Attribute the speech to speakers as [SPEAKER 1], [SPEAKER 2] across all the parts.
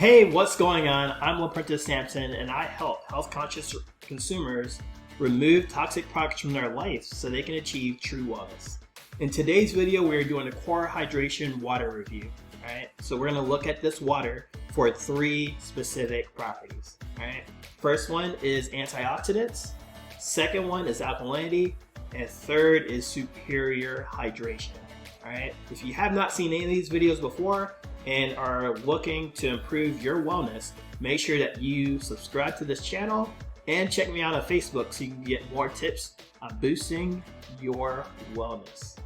[SPEAKER 1] Hey, what's going on? I'm LaPrentiss Demond, and I help health-conscious consumers remove toxic products from their life so they can achieve true wellness. In today's video, we're doing a core hydration water review. All right, so we're going to look at this water for 3 specific properties. All right, first one is antioxidants, second one is alkalinity, and third is superior hydration. All right, if you have not seen any of these videos before and are looking to improve your wellness, make sure that you subscribe to this channel and check me out on Facebook so you can get more tips on boosting your wellness.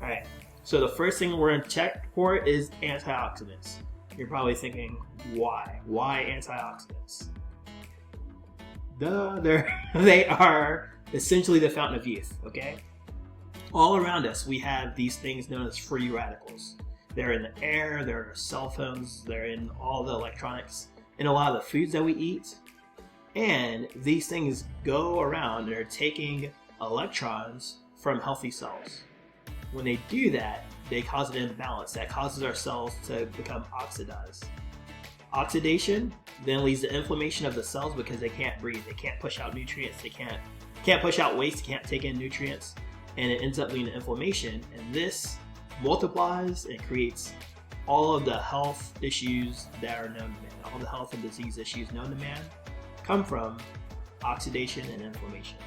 [SPEAKER 1] All right, so the first thing we're going to check for is antioxidants. You're probably thinking, why? Why antioxidants? They are essentially the fountain of youth, okay? All around us, we have these things known as free radicals. They're in the air, they're in our cell phones, they're in all the electronics, in a lot of the foods that we eat. And these things go around and are taking electrons from healthy cells. When they do that, they cause an imbalance that causes our cells to become oxidized. Oxidation then leads to inflammation of the cells because they can't breathe, they can't push out nutrients, they can't push out waste, they can't take in nutrients, and it ends up leading to inflammation. And this multiplies and creates all of the health issues that are known to man. All the health and disease issues known to man come from oxidation and inflammation.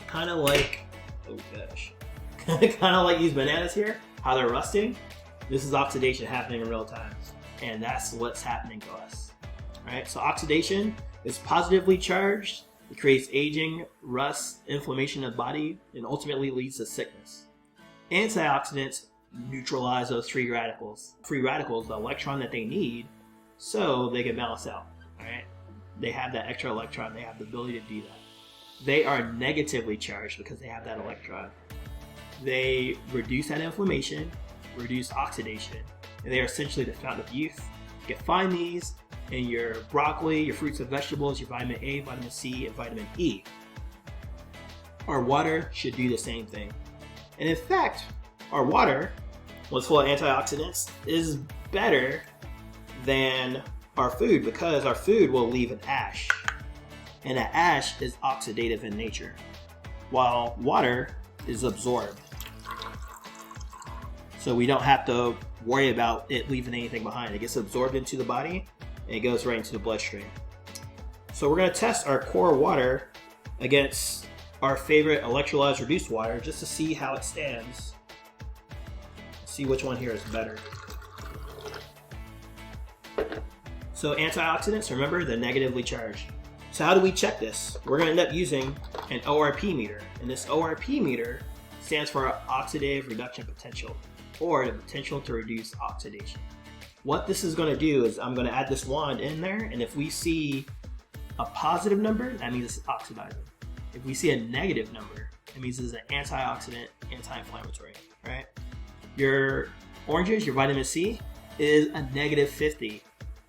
[SPEAKER 1] Kind of like, kind of like these bananas here, how they're rusting. This is oxidation happening in real time, and that's what's happening to us. All right, so oxidation is positively charged. It creates aging, rust, inflammation of the body, and ultimately leads to sickness. Antioxidants neutralize those free radicals. Free radicals, the electron that they need, so they can balance out. All right, they have that extra electron. They have the ability to do that. They are negatively charged because they have that electron. They reduce that inflammation, reduce oxidation, and they are essentially the fountain of youth. You can find these in your broccoli, your fruits and vegetables, your vitamin A, vitamin C, and vitamin E. Our water should do the same thing. And in fact, our water, what's full of antioxidants, is better than our food because our food will leave an ash. And that ash is oxidative in nature, while water is absorbed. So we don't have to worry about it leaving anything behind. It gets absorbed into the body and it goes right into the bloodstream. So we're going to test our core water against our favorite electrolyzed reduced water just to see how it stands. See which one here is better. So antioxidants, remember, they're negatively charged. So how do we check this? We're going to end up using an ORP meter, and this ORP meter stands for oxidative reduction potential, or the potential to reduce oxidation. What this is going to do is I'm going to add this wand in there, and if we see a positive number, that means it's oxidizing. If we see a negative number, it means it's an antioxidant, anti-inflammatory, right? Your oranges, your vitamin C, is a negative 50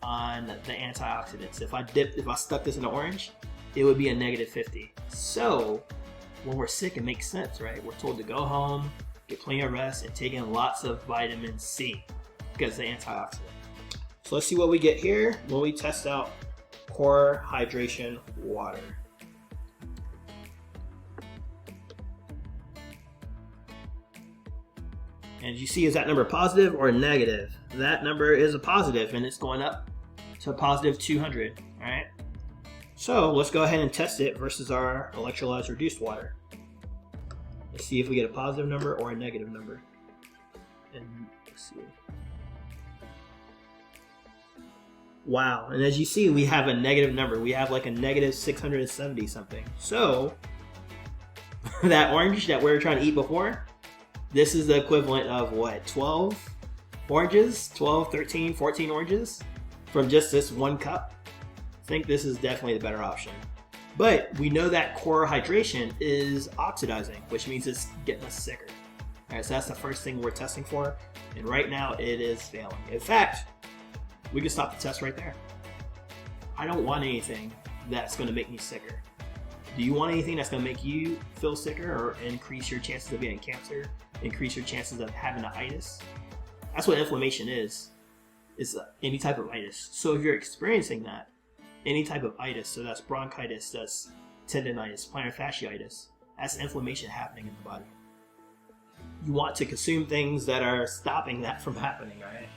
[SPEAKER 1] on the antioxidants. If I stuck this in an orange, it would be a negative 50. So when we're sick, it makes sense, right? We're told to go home, get plenty of rest, and take in lots of vitamin C because it's the antioxidant. So let's see what we get here when we test out core hydration water. And you see, is that number positive or negative? That number is a positive, and it's going up to a positive 200, all right? So let's go ahead and test it versus our electrolyzed reduced water. Let's see if we get a positive number or a negative number. And let's see. Wow, and as you see, we have a negative number. We have like a negative 670 something. So that orange that we were trying to eat before, this is the equivalent of what, 12 oranges? 12, 13, 14 oranges from just this one cup? I think this is definitely the better option. But we know that core hydration is oxidizing, which means it's getting us sicker. All right, so that's the first thing we're testing for, and right now it is failing. In fact, we can stop the test right there. I don't want anything that's going to make me sicker. Do you want anything that's going to make you feel sicker or increase your chances of getting cancer, increase your chances of having an itis? That's what inflammation is. is any type of itis. So if you're experiencing that, any type of itis, so that's bronchitis, that's tendonitis, plantar fasciitis, that's inflammation happening in the body. You want to consume things that are stopping that from happening, right?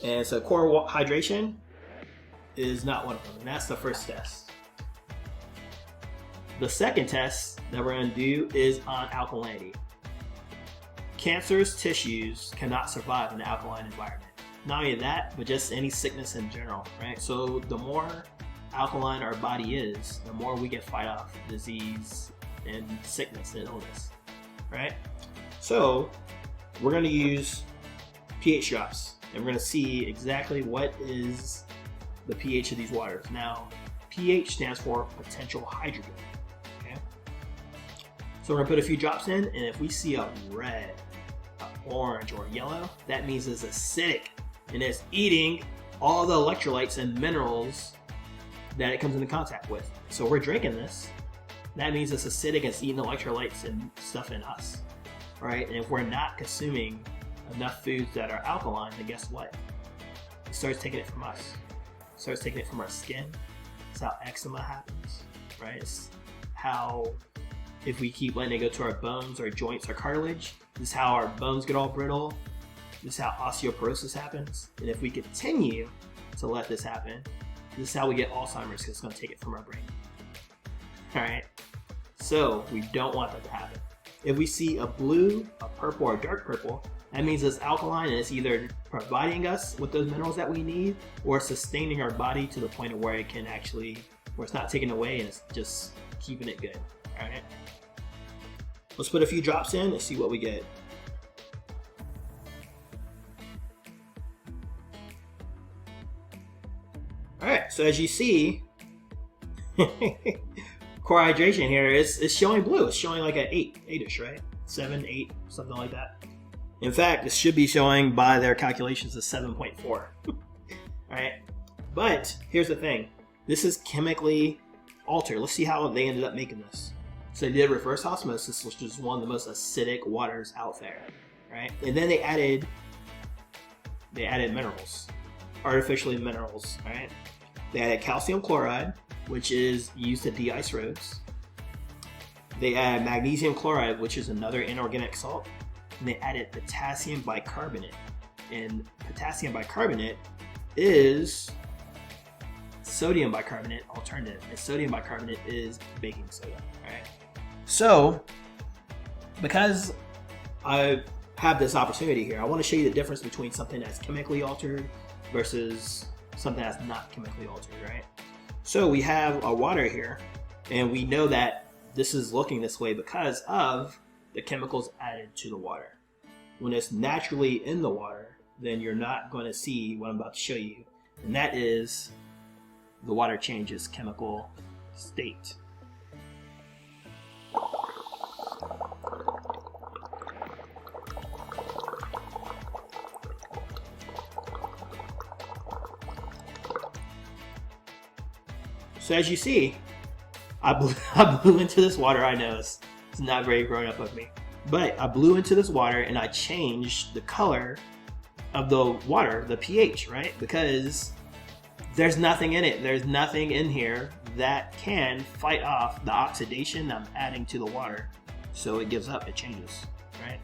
[SPEAKER 1] And so core hydration is not one of them, and that's the first test. The second test that we're going to do is on alkalinity. Cancerous tissues cannot survive in an alkaline environment. Not only that, but just any sickness in general, right? So the more alkaline our body is, the more we can fight off disease and sickness and illness, right? So we're going to use pH drops, and we're going to see exactly what is the pH of these waters. Now, pH stands for potential hydrogen, okay? So we're going to put a few drops in, and if we see a red, orange, or yellow, that means it's acidic, and it's eating all the electrolytes and minerals that it comes into contact with. So we're drinking this, that means it's acidic, it's eating electrolytes and stuff in us, right? And if we're not consuming enough foods that are alkaline, then guess what? It starts taking it from us. It starts taking it from our skin. It's how eczema happens, right? It's how, if we keep letting it go to our bones, our joints, our cartilage, this is how our bones get all brittle. This is how osteoporosis happens. And if we continue to let this happen, this is how we get Alzheimer's, because it's going to take it from our brain. All right? So we don't want that to happen. If we see a blue, a purple, or dark purple, that means it's alkaline, and it's either providing us with those minerals that we need, or sustaining our body to the point of where it can actually, where it's not taken away and it's just keeping it good. All right? Let's put a few drops in and see what we get. All right, so as you see, core hydration here is showing blue. It's showing like an 8-ish, right? 7, 8, something like that. In fact, it should be showing by their calculations a 7.4. All right, but here's the thing. This is chemically altered. Let's see how they ended up making this. So they did reverse osmosis, which is one of the most acidic waters out there, right? And then they added minerals, artificially minerals, right? They added calcium chloride, which is used to de-ice roads. They added magnesium chloride, which is another inorganic salt. And they added potassium bicarbonate. And potassium bicarbonate is sodium bicarbonate alternative. And sodium bicarbonate is baking soda, right? So, because I have this opportunity here, I want to show you the difference between something that's chemically altered versus something that's not chemically altered, right? So we have a water here, and we know that this is looking this way because of the chemicals added to the water. When it's naturally in the water, then you're not going to see what I'm about to show you, and that is the water changes chemical state. So as you see, I blew into this water. I know it's not very grown up of me, but I blew into this water and I changed the color of the water, the pH, right? Because there's nothing in it. There's nothing in here that can fight off the oxidation I'm adding to the water. So it gives up, it changes, right?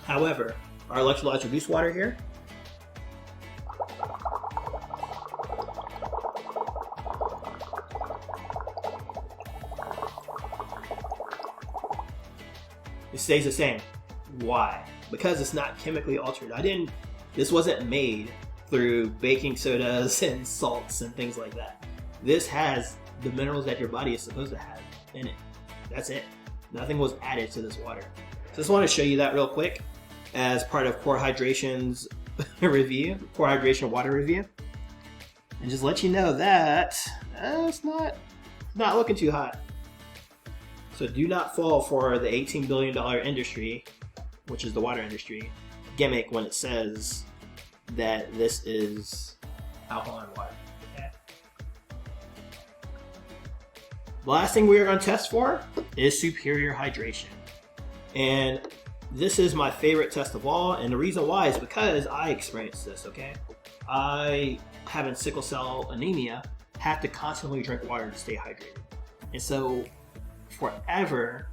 [SPEAKER 1] However, our electrolytes reduced water here, it stays the same. Why? Because it's not chemically altered. This wasn't made through baking sodas and salts and things like that. This has the minerals that your body is supposed to have in it. That's it. Nothing was added to this water. So I just want to show you that real quick as part of Core Hydration's review, Core Hydration water review. And just let you know that it's not looking too hot. So do not fall for the $18 billion industry, which is the water industry, gimmick when it says that this is alkaline water. Okay? The last thing we are going to test for is superior hydration. And this is my favorite test of all, and the reason why is because I experienced this, okay? I, having sickle cell anemia, have to constantly drink water to stay hydrated. And so, forever,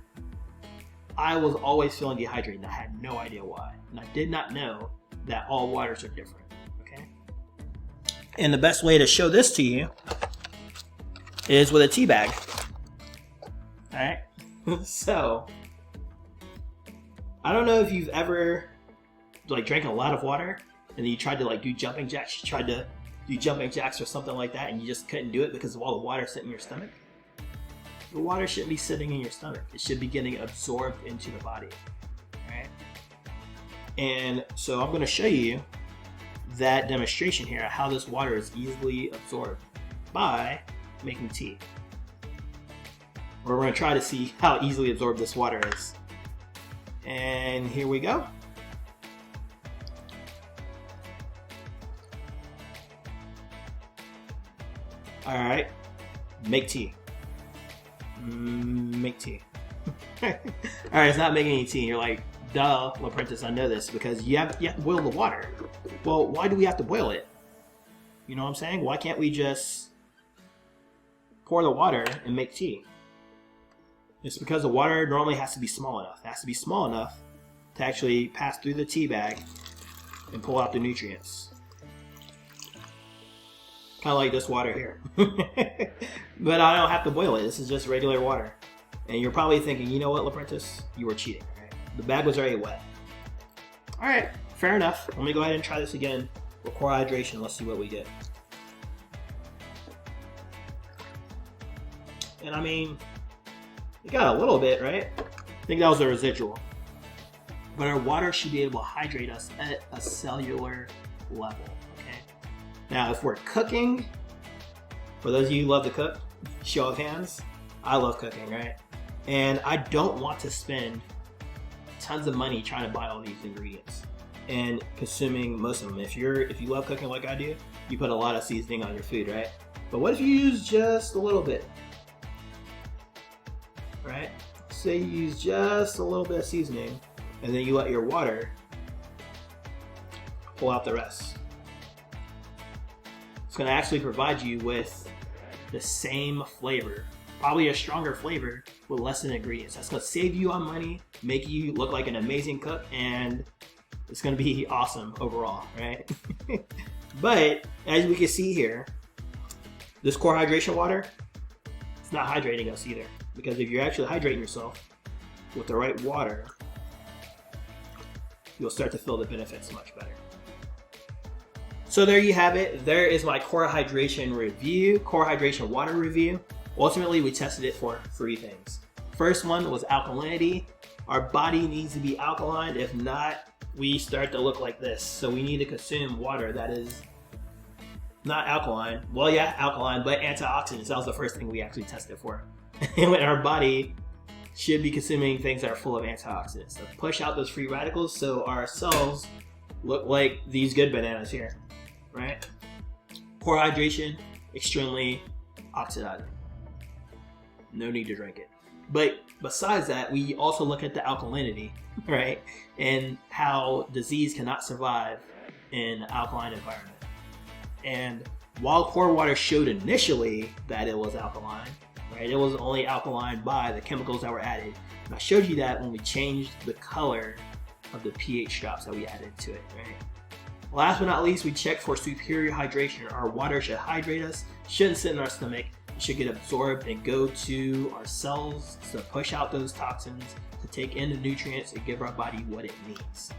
[SPEAKER 1] I was always feeling dehydrated, and I had no idea why. And I did not know that all waters are different, okay? And the best way to show this to you is with a tea bag. All right? So, I don't know if you've ever like drank a lot of water and then you tried to like do jumping jacks. You tried to do jumping jacks or something like that and you just couldn't do it because of all the water sitting in your stomach. The water shouldn't be sitting in your stomach. It should be getting absorbed into the body, right? And so I'm going to show you that demonstration here, how this water is easily absorbed by making tea. We're going to try to see how easily absorbed this water is. And here we go. All right, make tea. Make tea. All right, it's not making any tea. You're like, duh, LaPrentiss, I know this because you have to boil the water. Well, why do we have to boil it? You know what I'm saying? Why can't we just pour the water and make tea? It's because the water normally has to be small enough. It has to be small enough to actually pass through the tea bag and pull out the nutrients. Kind of like this water here. But I don't have to boil it. This is just regular water. And you're probably thinking, you know what, LaPrentiss? You were cheating, right? The bag was already wet. All right, fair enough. Let me go ahead and try this again with core hydration. Let's see what we get. And I mean, it got a little bit, right? I think that was a residual. But our water should be able to hydrate us at a cellular level, okay? Now, if we're cooking, for those of you who love to cook, show of hands, I love cooking, right? And I don't want to spend tons of money trying to buy all these ingredients and consuming most of them. If you love cooking like I do, you put a lot of seasoning on your food, right? But what if you use just a little bit? Right? Say you use just a little bit of seasoning and then you let your water pull out the rest. It's going to actually provide you with the same flavor, probably a stronger flavor with less than ingredients. That's going to save you on money, make you look like an amazing cook, and it's going to be awesome overall, right? But as we can see here, this core hydration water, it's not hydrating us either. Because if you're actually hydrating yourself with the right water, you'll start to feel the benefits much better. So there you have it. There is my core hydration review, core hydration water review. Ultimately, we tested it for 3 things. First one was alkalinity. Our body needs to be alkaline. If not, we start to look like this. So we need to consume water that is not alkaline. Well, yeah, alkaline, but antioxidants. That was the first thing we actually tested for. And our body should be consuming things that are full of antioxidants to push out those free radicals so our cells look like these good bananas here, right? Core hydration, extremely oxidizing. No need to drink it. But besides that, we also look at the alkalinity, right? And how disease cannot survive in an alkaline environment. And while core water showed initially that it was alkaline, right? It was only alkaline by the chemicals that were added. And I showed you that when we changed the color of the pH drops that we added to it, right? Last but not least, we checked for superior hydration. Our water should hydrate us, shouldn't sit in our stomach, it should get absorbed and go to our cells to push out those toxins, to take in the nutrients and give our body what it needs.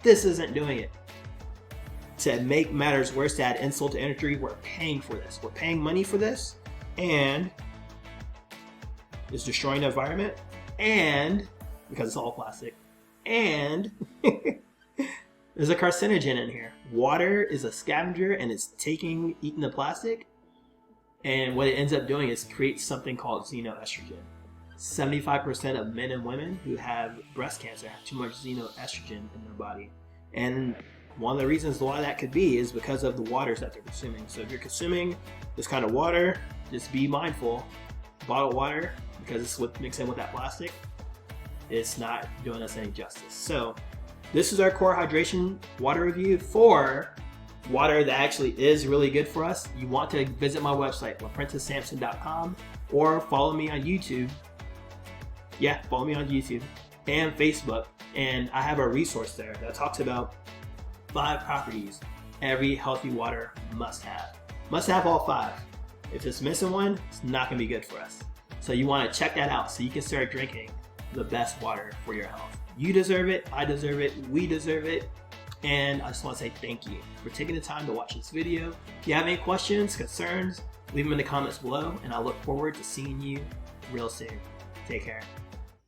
[SPEAKER 1] This isn't doing it. To make matters worse, to add insult to injury, we're paying for this. We're paying money for this, and it's destroying the environment, and because it's all plastic, and there's a carcinogen in here. Water is a scavenger, and it's eating the plastic, and what it ends up doing is create something called xenoestrogen. 75% of men and women who have breast cancer have too much xenoestrogen in their body, and one of the reasons why that could be is because of the waters that they're consuming. So if you're consuming this kind of water, just be mindful. Bottled water, because it's what mixed in with that plastic, it's not doing us any justice. So this is our core hydration water review for water that actually is really good for us. You want to visit my website, LaPrentissSampson.com, or follow me on YouTube. Yeah, follow me on YouTube and Facebook. And I have a resource there that talks about 5 properties every healthy water must have. Must have all 5. If it's missing one, it's not gonna be good for us. So you wanna check that out so you can start drinking the best water for your health. You deserve it, I deserve it, we deserve it. And I just wanna say thank you for taking the time to watch this video. If you have any questions, concerns, leave them in the comments below, and I look forward to seeing you real soon. Take care.